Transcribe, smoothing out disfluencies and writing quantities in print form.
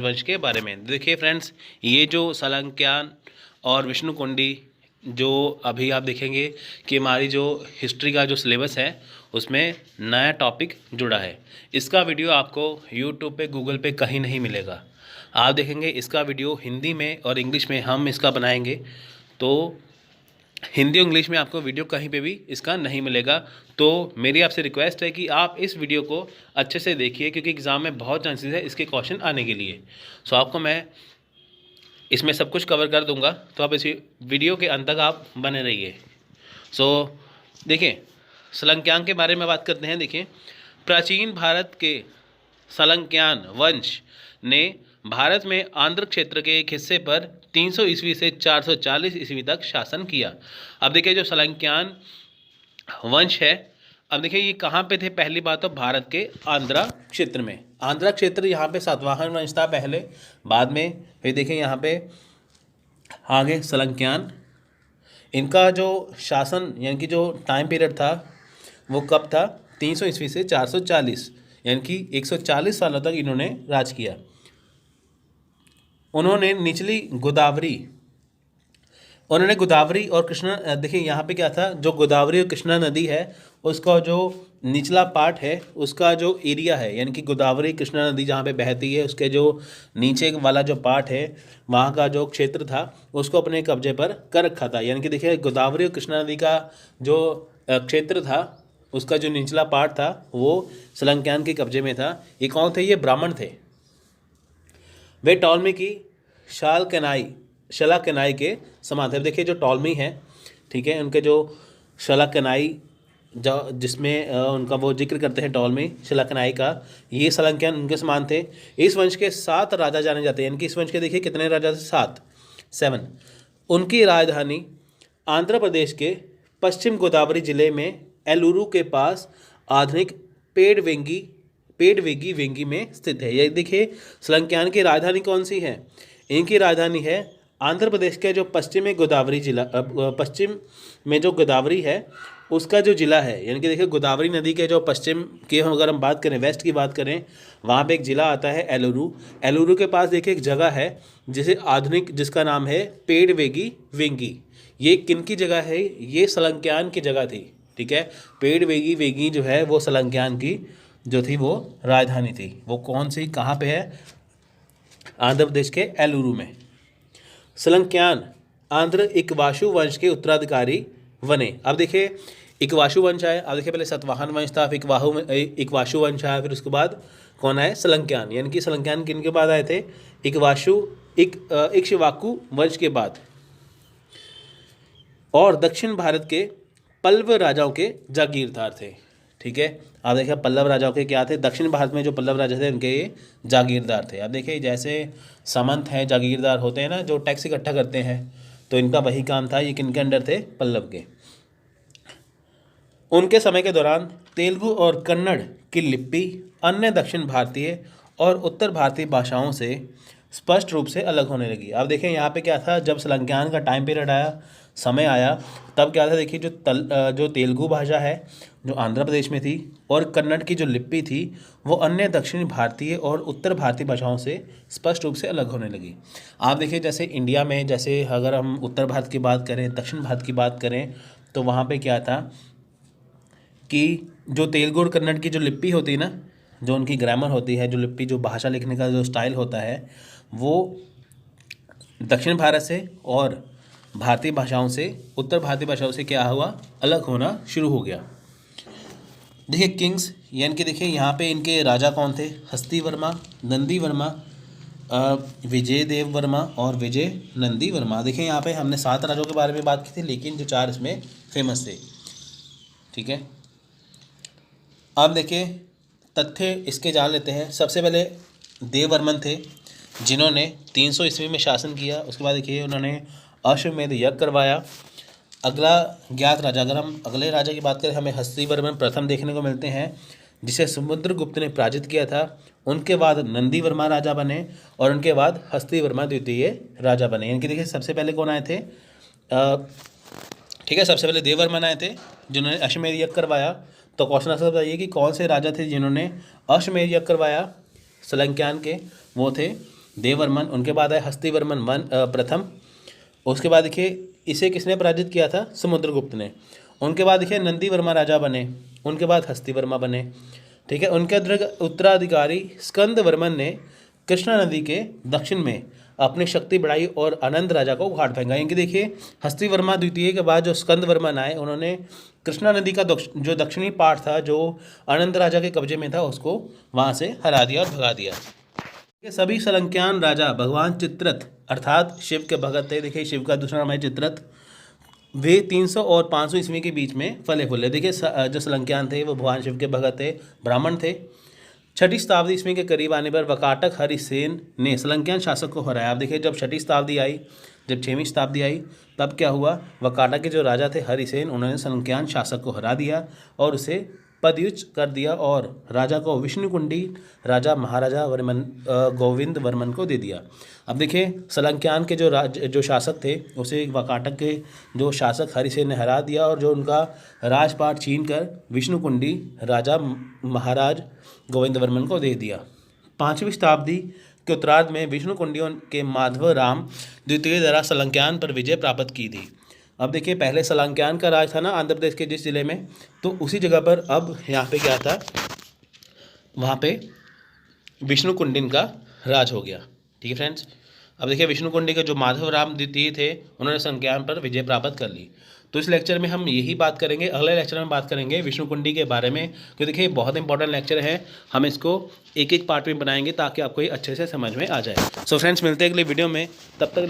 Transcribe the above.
वंश के बारे में। देखिए फ्रेंड्स, ये जो सलंक्यान और विष्णुकुंडी जो अभी आप देखेंगे कि हमारी जो हिस्ट्री का जो सिलेबस है उसमें नया टॉपिक जुड़ा है। इसका वीडियो आपको यूट्यूब पे, गूगल पे कहीं नहीं मिलेगा। आप देखेंगे इसका वीडियो हिंदी में और इंग्लिश में हम इसका बनाएंगे, तो हिंदी और इंग्लिश में आपको वीडियो कहीं पे भी इसका नहीं मिलेगा। तो मेरी आपसे रिक्वेस्ट है कि आप इस वीडियो को अच्छे से देखिए, क्योंकि एग्ज़ाम में बहुत चांसेस है इसके क्वेश्चन आने के लिए। सो आपको मैं इसमें सब कुछ कवर कर दूंगा, तो आप इस वीडियो के अंत तक आप बने रहिए। सो देखिए, सलंक्यान के बारे में बात करते हैं। देखिए, प्राचीन भारत के सलंक्यान वंश ने भारत में आंध्र क्षेत्र के एक हिस्से पर 300 ईस्वी से 440 ईस्वी तक शासन किया। अब देखिए, जो सलंक्यान वंश है, अब देखिए ये कहाँ पे थे। पहली बात तो भारत के आंध्रा क्षेत्र में। आंध्रा क्षेत्र यहाँ पे सातवाहन वंश था पहले, बाद में फिर देखिए यहाँ पे आगे सलंक्यान। इनका जो शासन यानी कि जो टाइम पीरियड था वो कब था? 300 ईस्वी से 440, यानी कि 140 सालों तक इन्होंने राज किया। उन्होंने गोदावरी और कृष्णा, देखिए यहाँ पे क्या था, जो गोदावरी और कृष्णा नदी है उसका जो निचला पार्ट है, उसका जो एरिया है, यानी कि गोदावरी कृष्णा नदी जहाँ पे बहती है उसके जो नीचे वाला जो पार्ट है वहाँ का जो क्षेत्र था उसको अपने कब्जे पर कर रखा था। यानी कि देखिए, गोदावरी और कृष्णा नदी का जो क्षेत्र था उसका जो निचला पार्ट था वो सलंक्यान के कब्जे में था। ये कौन थे? ये ब्राह्मण थे। वे टॉलमी की शला कनाई के समान थे। देखिए, जो टॉलमी है, ठीक है, उनके जो शला कनाई जो जिसमें उनका वो जिक्र करते हैं, टॉलमी शला कनाई का, ये सलंक्यान उनके समान थे। इस वंश के 7 राजा जाने जाते हैं। यानी कि इस वंश के देखिए कितने राजा थे? 7। उनकी राजधानी आंध्र प्रदेश के पश्चिम गोदावरी जिले में एलुरु के पास आधुनिक पेडवेगी वेंगी में स्थित है। ये देखिए, सलंक्यान की राजधानी कौन सी है? इनकी राजधानी है आंध्र प्रदेश के जो पश्चिम में गोदावरी जिला, पश्चिम में जो गोदावरी है उसका जो जिला है, यानी कि देखिए गोदावरी नदी के जो पश्चिम की अगर हम बात करें, वेस्ट की बात करें, वहाँ पे एक ज़िला आता है एलुरु। एलुरु के पास देखिए एक जगह है जिसका नाम है पेडवेगी वेंगी। ये किन की जगह है? ये सलंक्यान की जगह थी, ठीक है। पेडवेगी वेंगी जो है वो सलंक्यान की जो थी वो राजधानी थी। वो कौन सी, कहाँ पे है? आंध्र प्रदेश के एलुरु में। सलंक्यान आंध्र इक्वाशु वंश के उत्तराधिकारी बने। अब देखिए, इक्वाशु वंश आए। अब देखिए, पहले सतवाहन वंश था, फिर इक्वाशु वंश आया, फिर उसके बाद कौन आए? सलंक्यान। यानी कि सलंक्यान किन के बाद आए थे? इक्ष्वाकु वंश के बाद। और दक्षिण भारत के पल्लव राजाओं के जागीरदार थे, ठीक है। आप देखिए, पल्लव राजाओं के क्या थे? दक्षिण भारत में जो पल्लव राजा थे उनके ये जागीरदार थे। आप देखिए, जैसे सामंत हैं, जागीरदार होते हैं ना, जो टैक्स इकट्ठा करते हैं, तो इनका वही काम था। ये किनके अंडर थे? पल्लव के। उनके समय के दौरान तेलुगु और कन्नड़ की लिपि अन्य दक्षिण भारतीय और उत्तर भारतीय भाषाओं से स्पष्ट रूप से अलग होने लगी। अब देखिए, यहाँ पे क्या था, जब सलंक्यान का टाइम पीरियड आया, समय आया, तब क्या था? देखिए, जो तेलुगु भाषा है जो आंध्र प्रदेश में थी और कन्नड़ की जो लिपि थी वो अन्य दक्षिण भारतीय और उत्तर भारतीय भाषाओं से स्पष्ट रूप से अलग होने लगी। आप देखिए, जैसे इंडिया में, जैसे अगर हम उत्तर भारत की बात करें, दक्षिण भारत की बात करें, तो वहाँ पे क्या था कि जो तेलुगु और कन्नड़ की जो लिपि होती है ना, जो उनकी ग्रामर होती है, जो लिपि, जो भाषा लिखने का जो स्टाइल होता है, वो दक्षिण भारत से और भारतीय भाषाओं से, उत्तर भारतीय भाषाओं से क्या हुआ? अलग होना शुरू हो गया। देखिए, किंग्स, यानी कि देखिए यहाँ पे इनके राजा कौन थे? हस्ती वर्मा, नंदी वर्मा, विजय देव वर्मा और विजय नंदी वर्मा। देखिए, यहाँ पे हमने 7 राजाओं के बारे में बात की थी, लेकिन जो 4 इसमें फेमस थे, ठीक है। अब देखिए, तथ्य इसके जान लेते हैं। सबसे पहले देववर्मन थे, जिन्होंने 300 ईस्वी में शासन किया। उसके बाद देखिए, उन्होंने अश्वमेध यज्ञ करवाया। अगला ज्ञात राजा, अगर हम अगले राजा की बात करें, हमें हस्तिवर्मन प्रथम देखने को मिलते हैं, जिसे समुद्रगुप्त ने पराजित किया था। उनके बाद नंदी वर्मा राजा बने और उनके बाद हस्तिवर्मा द्वितीय राजा बने। यानी कि देखिए, सबसे पहले कौन आए थे? ठीक है, सबसे पहले देववर्मन आए थे जिन्होंने अश्वमेध यज्ञ करवाया। तो क्वेश्चन आंसर बताइए कि कौन से राजा थे जिन्होंने अश्वमेध यज्ञ करवाया? सलंक्यान के वो थे देववर्मन, उनके बाद आए हस्तिवर्मन प्रथम, उसके बाद देखिए इसे किसने पराजित किया था, समुद्रगुप्त ने। उनके बाद देखिए नंदीवर्मा राजा बने, उनके बाद हस्तिवर्मा बने, ठीक है। उनके उत्तराधिकारी स्कंदवर्मन ने कृष्णा नदी के दक्षिण में अपनी शक्ति बढ़ाई और अनंत राजा को उखाड़ फेंका। इनके देखिए हस्तिवर्मा द्वितीय के बाद जो स्कंदवर्मन आए, उन्होंने कृष्णा नदी का जो दक्षिणी पार्ट था जो अनंत राजा के कब्जे में था, उसको वहाँ से हरा दिया और भगा दिया। ये सभी सलंक्यान राजा भगवान चित्ररथ अर्थात शिव के भगत थे। देखिए शिव का दूसरा नाम है चित्ररथ। वे 300 और 500 ईस्वी के बीच में फले फूले। देखिए जो सलंक्यान थे वो भगवान शिव के भगत थे, ब्राह्मण थे। 6वीं शताब्दी ईस्वी के करीब आने पर वकाटक हरिसेन ने सलंक्यान शासक को हराया। अब देखिए जब 6वीं शताब्दी आई, जब 6वीं शताब्दी आई, तब क्या हुआ, वकाटक के जो राजा थे हरिसेन, उन्होंने सलंक्यान शासक को हरा दिया और उसे पदच्युत कर दिया और राजा को विष्णुकुंडी राजा महाराजा गोविंद वर्मन को दे दिया। अब देखिए सलंक्यान के जो शासक थे उसे वकाटक के जो शासक हरिसेन ने हरा दिया और जो उनका राजपाट छीन कर विष्णुकुंडी राजा महाराज गोविंद वर्मन को दे दिया। 5वीं शताब्दी के उत्तरार्ध में विष्णुकुंडियों के माधव राम द्वितीय द्वारा सलंक्यान पर विजय प्राप्त की थी। अब देखिए पहले सलंक्यान का राज था ना आंध्र प्रदेश के जिस जिले में, तो उसी जगह पर अब यहाँ पे क्या था, वहाँ पे विष्णुकुंडिन का राज हो गया। ठीक है फ्रेंड्स। अब देखिए विष्णुकुंडी के जो माधव राम द्वितीय थे, उन्होंने सलंक्यान पर विजय प्राप्त कर ली। तो इस लेक्चर में हम यही बात करेंगे। अगले लेक्चर में बात करेंगे विष्णुकुंडी के बारे में, क्योंकि देखिए बहुत इंपॉर्टेंट लेक्चर है। हम इसको एक एक पार्ट में बनाएंगे ताकि आपको ये अच्छे से समझ में आ जाए। सो फ्रेंड्स मिलते हैं अगले वीडियो में, तब तक